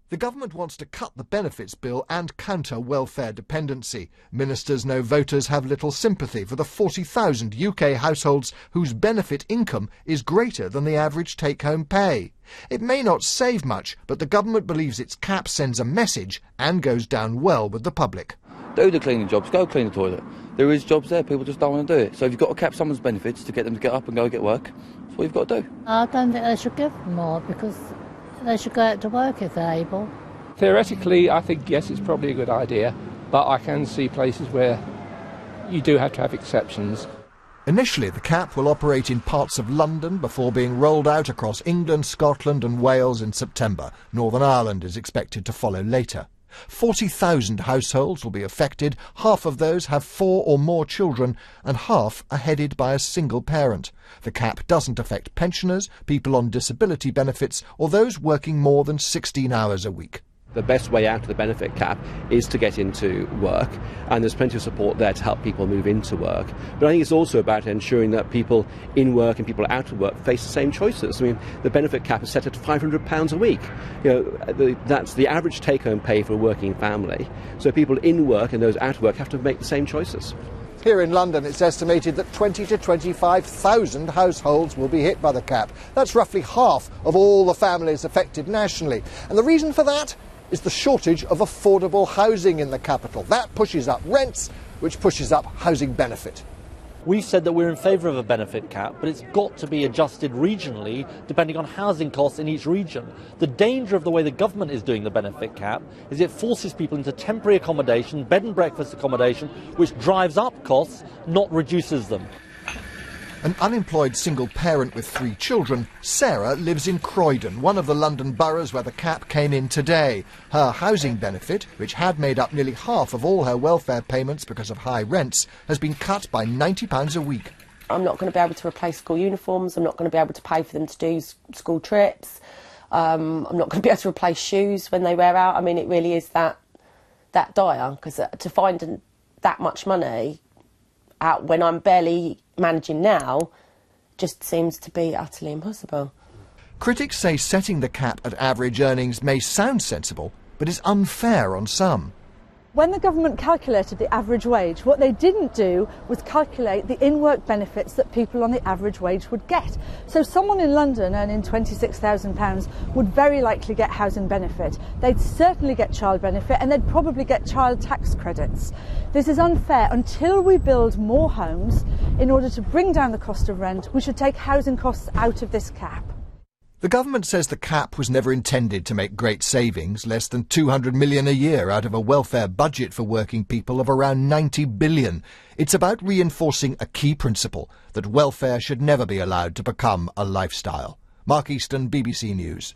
The government wants to cut the benefits bill and counter welfare dependency. Ministers know voters have little sympathy for the 40,000 UK households whose benefit income is greater than the average take-home pay. It may not save much, but the government believes its cap sends a message and goes down well with the public. Do the cleaning jobs, go clean the toilet. There is jobs there, people just don't want to do it. So if you've got to cap someone's benefits to get them to get up and go get work, that's what you've got to do. I don't think they should give them more because they should go out to work if they're able. Theoretically, I think, yes, it's probably a good idea, but I can see places where you do have to have exceptions. Initially, the cap will operate in parts of London before being rolled out across England, Scotland and Wales in September. Northern Ireland is expected to follow later. 40,000 households will be affected. Half of those have 4 or more children and half are headed by a single parent. The cap doesn't affect pensioners, people on disability benefits or those working more than 16 hours a week. The best way out of the benefit cap is to get into work, and there's plenty of support there to help people move into work. But I think it's also about ensuring that people in work and people out of work face the same choices. I mean, the benefit cap is set at £500 a week. That's the average take-home pay for a working family. So people in work and those out of work have to make the same choices. Here in London, it's estimated that 20 to 25,000 households will be hit by the cap. That's roughly half of all the families affected nationally. And the reason for that is the shortage of affordable housing in the capital. That pushes up rents, which pushes up housing benefit. We've said that we're in favour of a benefit cap, but it's got to be adjusted regionally depending on housing costs in each region. The danger of the way the government is doing the benefit cap is it forces people into temporary accommodation, bed and breakfast accommodation, which drives up costs, not reduces them. An unemployed single parent with 3 children, Sarah lives in Croydon, one of the London boroughs where the cap came in today. Her housing benefit, which had made up nearly half of all her welfare payments because of high rents, has been cut by £90 a week. I'm not going to be able to replace school uniforms, I'm not going to be able to pay for them to do school trips, I'm not going to be able to replace shoes when they wear out. I mean, it really is that dire, because to find that much money out when I'm barely managing now just seems to be utterly impossible. Critics say setting the cap at average earnings may sound sensible, but is unfair on some. When the government calculated the average wage, what they didn't do was calculate the in-work benefits that people on the average wage would get. So someone in London earning £26,000 would very likely get housing benefit. They'd certainly get child benefit and they'd probably get child tax credits. This is unfair. Until we build more homes, in order to bring down the cost of rent, we should take housing costs out of this cap. The government says the cap was never intended to make great savings, less than £200 million a year out of a welfare budget for working people of around £90 billion. It's about reinforcing a key principle, that welfare should never be allowed to become a lifestyle. Mark Easton, BBC News.